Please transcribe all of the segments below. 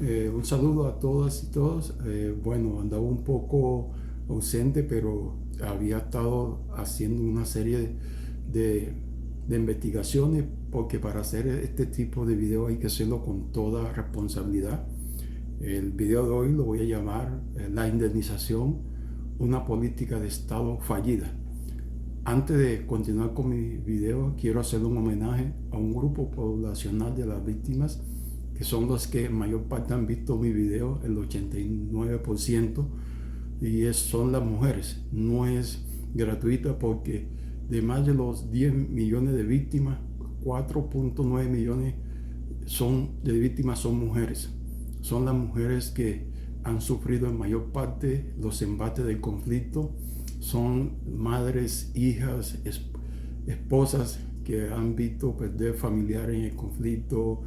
Un saludo a todas y todos. Bueno, andaba un poco ausente, pero había estado haciendo una serie de, de investigaciones porque para hacer este tipo de video hay que hacerlo con toda responsabilidad. El video de hoy lo voy a llamar La indemnización, una política de Estado fallida. Antes de continuar con mi video, quiero hacer un homenaje a un grupo poblacional de las víctimas, que son los que en mayor parte han visto mi video, el 89%, y son las mujeres. No es gratuita porque de más de los 10 millones de víctimas, 4.9 millones de víctimas son mujeres. Son las mujeres que han sufrido en mayor parte los embates del conflicto. Son madres, hijas, esposas que han visto perder familiares en el conflicto,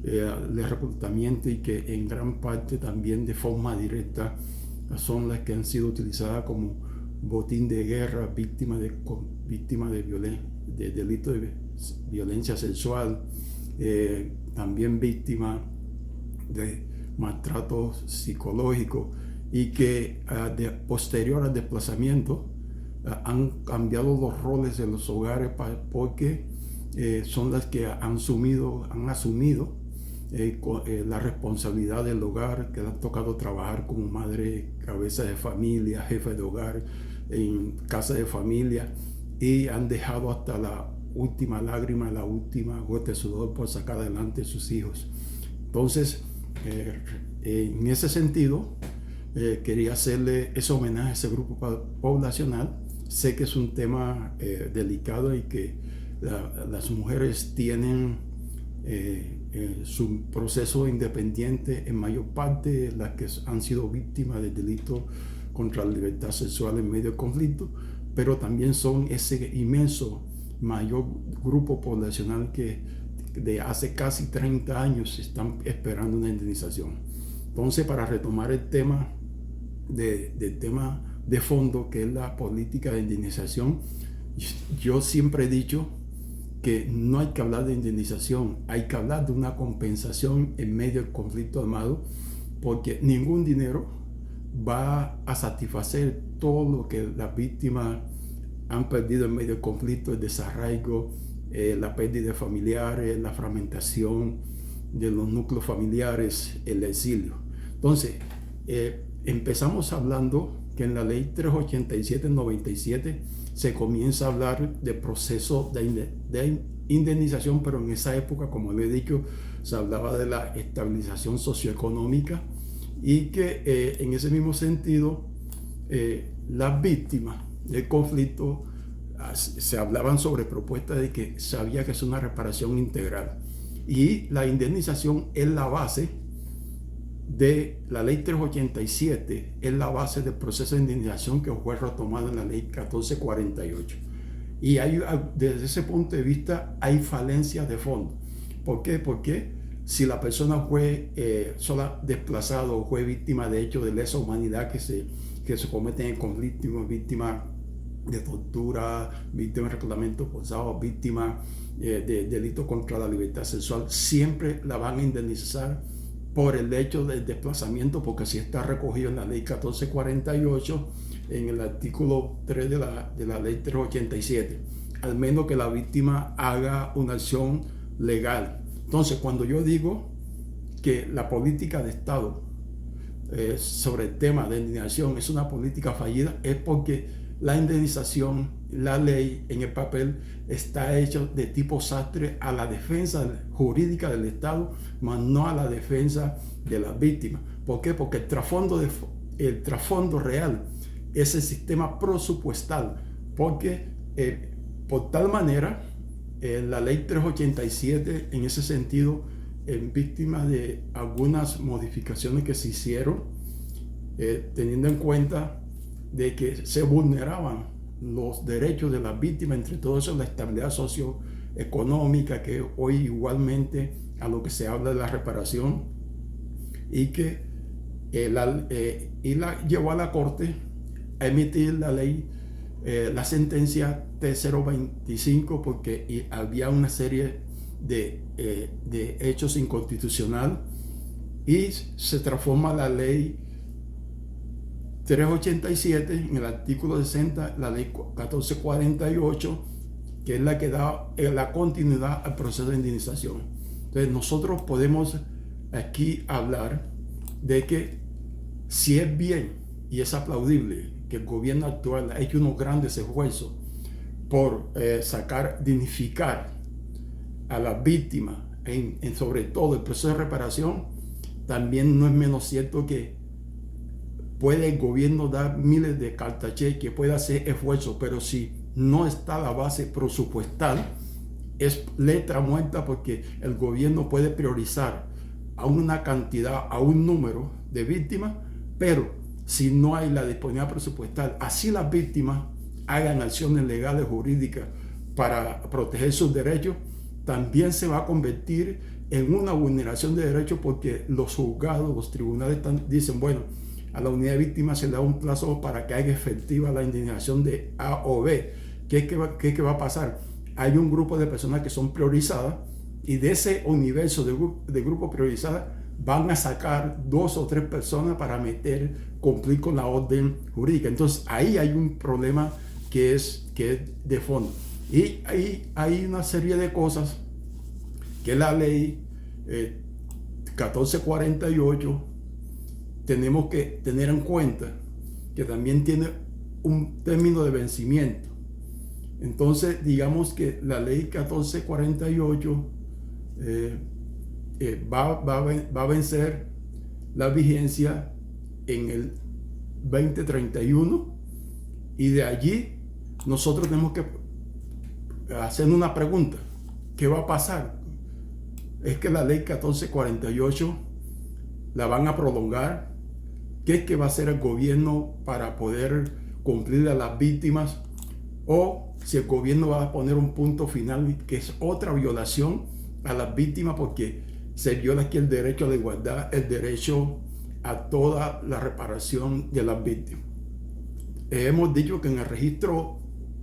de reclutamiento, y que en gran parte también de forma directa son las que han sido utilizadas como botín de guerra, víctimas de delitos de violencia sexual, también víctimas de maltrato psicológico, y que posterior al desplazamiento han cambiado los roles de los hogares porque son las que han asumido la responsabilidad del hogar, que le han tocado trabajar como madre, cabeza de familia, jefe de hogar en casa de familia, y han dejado hasta la última lágrima, la última gota de sudor por sacar adelante a sus hijos. Entonces, en ese sentido, quería hacerle ese homenaje a ese grupo poblacional. Sé que es un tema delicado y que las mujeres tienen su proceso independiente, en mayor parte las que han sido víctimas de delitos contra la libertad sexual en medio del conflicto, pero también son ese inmenso mayor grupo poblacional que de hace casi 30 años están esperando una indemnización. Entonces, para retomar el tema de fondo, que es la política de indemnización, yo siempre he dicho que no hay que hablar de indemnización, hay que hablar de una compensación en medio del conflicto armado, porque ningún dinero va a satisfacer todo lo que las víctimas han perdido en medio del conflicto: el desarraigo, la pérdida de familiares, la fragmentación de los núcleos familiares, el exilio. Entonces, empezamos hablando que en la ley 387/97 se comienza a hablar de proceso de indemnización, pero en esa época, como le he dicho, se hablaba de la estabilización socioeconómica, y que en ese mismo sentido las víctimas del conflicto se hablaban sobre propuestas de que había que hacer una reparación integral, y la indemnización es la base de la ley 387, es la base del proceso de indemnización que fue retomado en la ley 1448. Y desde ese punto de vista hay falencias de fondo. ¿Por qué? Porque si la persona fue sola desplazada o fue víctima de hechos de lesa humanidad que se cometen en conflicto, víctima de tortura, víctima de reclutamiento forzado, víctima de delitos contra la libertad sexual, siempre la van a indemnizar por el hecho del desplazamiento, porque si está recogido en la ley 1448, en el artículo 3 de la ley 387, al menos que la víctima haga una acción legal. Entonces, cuando yo digo que la política de Estado sobre el tema de indemnización es una política fallida, es porque la indemnización, la ley en el papel, está hecho de tipo sastre a la defensa jurídica del Estado, mas no a la defensa de las víctimas. ¿Por qué? Porque el trasfondo real es el sistema presupuestal, porque por tal manera la ley 387, en ese sentido, víctima de algunas modificaciones que se hicieron, teniendo en cuenta de que se vulneraban los derechos de las víctimas, entre todo eso la estabilidad socioeconómica, que hoy igualmente a lo que se habla de la reparación, y que llevó a la Corte a emitir la ley, la sentencia T025, porque había una serie de hechos inconstitucionales y se transforma la ley 387 en el artículo 60, la ley 1448, que es la que da la continuidad al proceso de indemnización. Entonces nosotros podemos aquí hablar de que si es bien y es aplaudible que el gobierno actual ha hecho unos grandes esfuerzos por dignificar a las víctimas sobre todo el proceso de reparación, también no es menos cierto que puede el gobierno dar miles de cartacheques, puede hacer esfuerzos, pero si no está la base presupuestal, es letra muerta, porque el gobierno puede priorizar a una cantidad, a un número de víctimas, pero si no hay la disponibilidad presupuestal, así las víctimas hagan acciones legales, jurídicas para proteger sus derechos, también se va a convertir en una vulneración de derechos, porque los juzgados, los tribunales dicen, bueno, a la unidad de víctimas se le da un plazo para que haga efectiva la indemnización de A o B. ¿Qué es que va a pasar? Hay un grupo de personas que son priorizadas, y de ese universo de grupos priorizadas van a sacar 2 o 3 personas para cumplir con la orden jurídica. Entonces ahí hay un problema que es de fondo. Y ahí hay una serie de cosas que la ley 1448 tenemos que tener en cuenta, que también tiene un término de vencimiento. Entonces digamos que la ley 1448 va a vencer la vigencia en el 2031, y de allí nosotros tenemos que hacer una pregunta: ¿qué va a pasar? ¿Es que la ley 1448 la van a prolongar? ¿Qué es que va a hacer el gobierno para poder cumplir a las víctimas? O si el gobierno va a poner un punto final, que es otra violación a las víctimas, porque se viola aquí el derecho a la igualdad, el derecho a toda la reparación de las víctimas. Hemos dicho que en el registro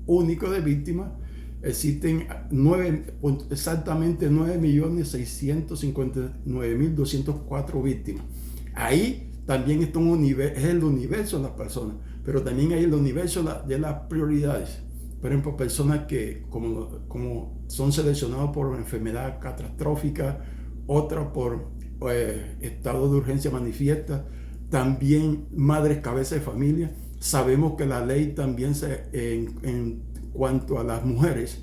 único de víctimas existen exactamente 9.659.204 víctimas. Ahí también está es el universo de las personas, pero también hay el universo de las prioridades. Por ejemplo, personas que como son seleccionadas por enfermedad catastrófica, otras por estado de urgencia manifiesta, también madres cabeza de familia. Sabemos que la ley también en cuanto a las mujeres,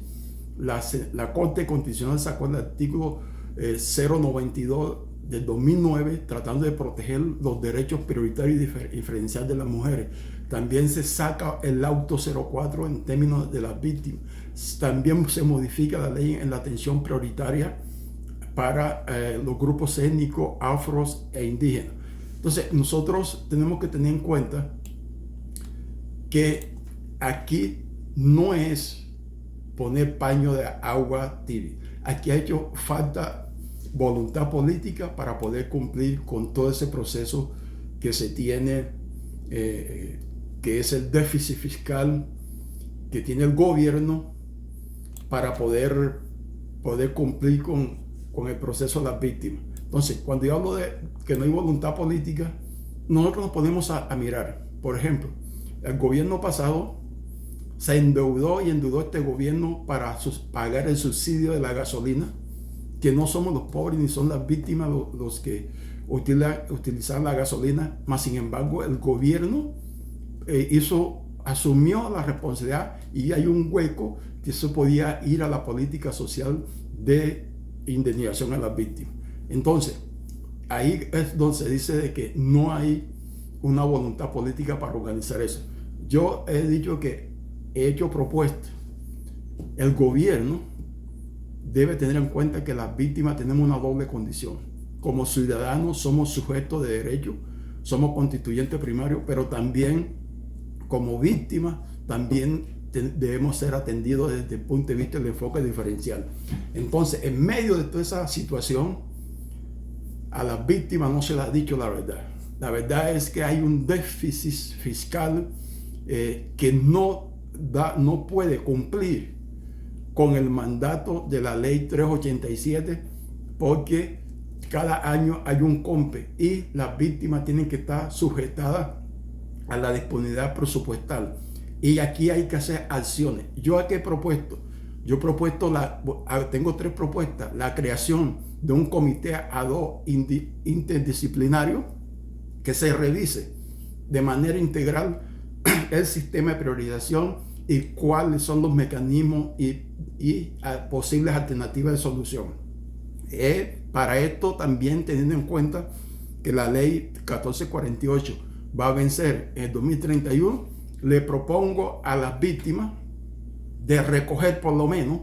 la Corte Constitucional sacó el artículo 092 del 2009, tratando de proteger los derechos prioritarios y diferenciales de las mujeres. También se saca el auto 04 en términos de las víctimas. También se modifica la ley en la atención prioritaria para los grupos étnicos, afros e indígenas. Entonces nosotros tenemos que tener en cuenta que aquí no es poner paño de agua tibia. Aquí ha hecho falta voluntad política para poder cumplir con todo ese proceso que se tiene, que es el déficit fiscal que tiene el gobierno, para poder cumplir con el proceso de las víctimas. Entonces, cuando yo hablo de que no hay voluntad política, nosotros nos ponemos a mirar. Por ejemplo, el gobierno pasado se endeudó este gobierno para pagar el subsidio de la gasolina, que no somos los pobres ni son las víctimas los que utilizan la gasolina, mas sin embargo el gobierno asumió la responsabilidad, y hay un hueco que eso podía ir a la política social de indemnización a las víctimas. Entonces, ahí es donde se dice de que no hay una voluntad política para organizar eso. Yo he dicho que he hecho propuestas. El gobierno debe tener en cuenta que las víctimas tenemos una doble condición. Como ciudadanos somos sujetos de derecho, somos constituyentes primarios, pero también como víctimas también debemos ser atendidos desde el punto de vista del enfoque diferencial. Entonces, en medio de toda esa situación, a las víctimas no se les ha dicho la verdad. La verdad es que hay un déficit fiscal que no puede cumplir con el mandato de la ley 387, porque cada año hay un COMPE y las víctimas tienen que estar sujetadas a la disponibilidad presupuestal. Y aquí hay que hacer acciones. ¿Yo qué he propuesto? Yo he propuesto, tengo 3 propuestas: la creación de un comité ad hoc interdisciplinario que se revise de manera integral el sistema de priorización y cuáles son los mecanismos y posibles alternativas de solución. Para esto, también teniendo en cuenta que la ley 1448 va a vencer en 2031, le propongo a las víctimas de recoger por lo menos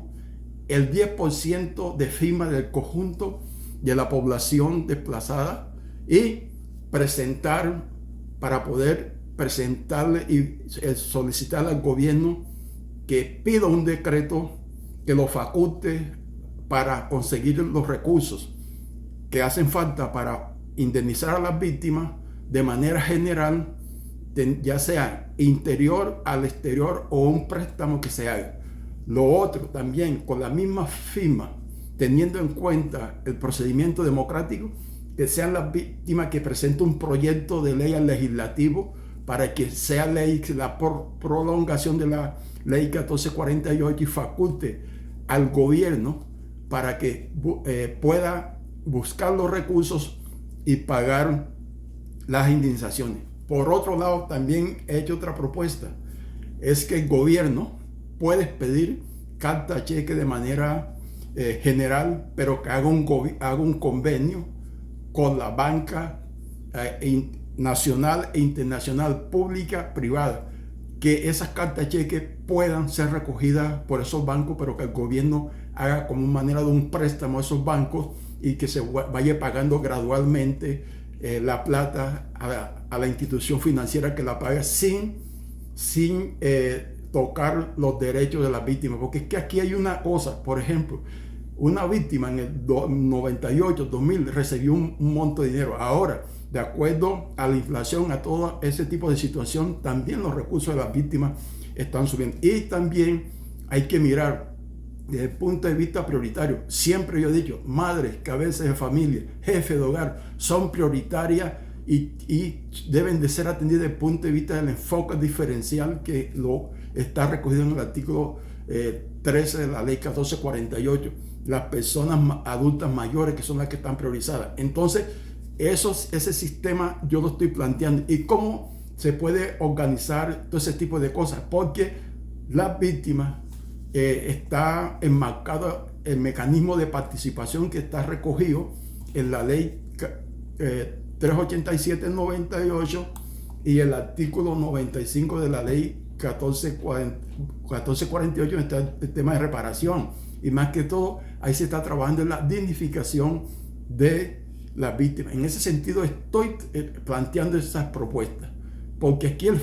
el 10% de firmas del conjunto de la población desplazada y presentar, para poder presentarle y solicitar al gobierno que pida un decreto que lo faculte para conseguir los recursos que hacen falta para indemnizar a las víctimas de manera general, ya sea interior al exterior o un préstamo que se haga. Lo otro también, con la misma firma, teniendo en cuenta el procedimiento democrático, que sean las víctimas que presenten un proyecto de ley al legislativo para que sea ley, la prolongación de la ley 1448 y faculte al gobierno para que pueda buscar los recursos y pagar las indemnizaciones. Por otro lado, también he hecho otra propuesta: es que el gobierno puede pedir carta cheque de manera general, pero que haga un convenio con la banca nacional e internacional, pública, privada, que esas cartas cheque puedan ser recogidas por esos bancos, pero que el gobierno haga como manera de un préstamo a esos bancos y que se vaya pagando gradualmente la plata a la institución financiera que la paga sin tocar los derechos de las víctimas. Porque es que aquí hay una cosa, por ejemplo, una víctima en el 98, 2000 recibió un monto de dinero. Ahora, de acuerdo a la inflación, a todo ese tipo de situación, también los recursos de las víctimas están subiendo. Y también hay que mirar desde el punto de vista prioritario. Siempre yo he dicho, madres, cabezas de familia, jefes de hogar son prioritarias y deben de ser atendidas desde el punto de vista del enfoque diferencial que lo está recogido en el artículo 13 de la ley 1448. Las personas adultas mayores, que son las que están priorizadas. Entonces, ese sistema yo lo estoy planteando. ¿Y cómo se puede organizar todo ese tipo de cosas? Porque las víctimas está enmarcado el mecanismo de participación que está recogido en la ley 387-98 y el artículo 95 de la ley 1448, está el tema de reparación. Y más que todo, ahí se está trabajando en la dignificación de las víctimas. En ese sentido estoy planteando esas propuestas, porque aquí el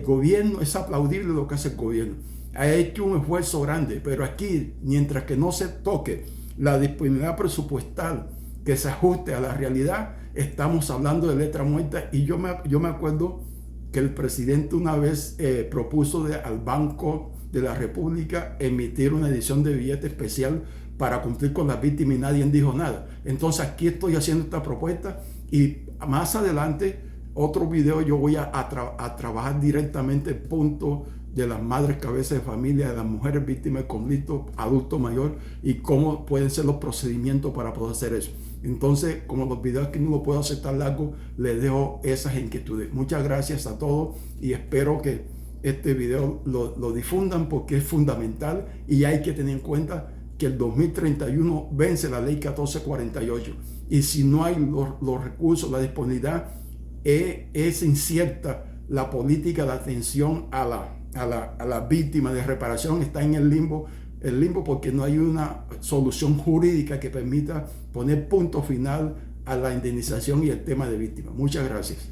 gobierno, es aplaudible lo que hace el gobierno. Ha hecho un esfuerzo grande, pero aquí, mientras que no se toque la disponibilidad presupuestal que se ajuste a la realidad, estamos hablando de letra muerta. Y yo me acuerdo que el presidente una vez propuso al Banco de la República emitir una edición de billete especial para cumplir con las víctimas y nadie dijo nada. Entonces aquí estoy haciendo esta propuesta y más adelante otro video yo voy a trabajar directamente el punto de las madres cabezas de familia, de las mujeres víctimas de conflicto, adulto mayor, y cómo pueden ser los procedimientos para poder hacer eso. Entonces, como los videos aquí no lo puedo hacer tan largo, les dejo esas inquietudes. Muchas gracias a todos y espero que este video lo difundan, porque es fundamental y hay que tener en cuenta que el 2031 vence la ley 1448 y si no hay los recursos, la disponibilidad, es incierta la política de atención a la víctima, de reparación está en el limbo porque no hay una solución jurídica que permita poner punto final a la indemnización y el tema de víctimas. Muchas gracias.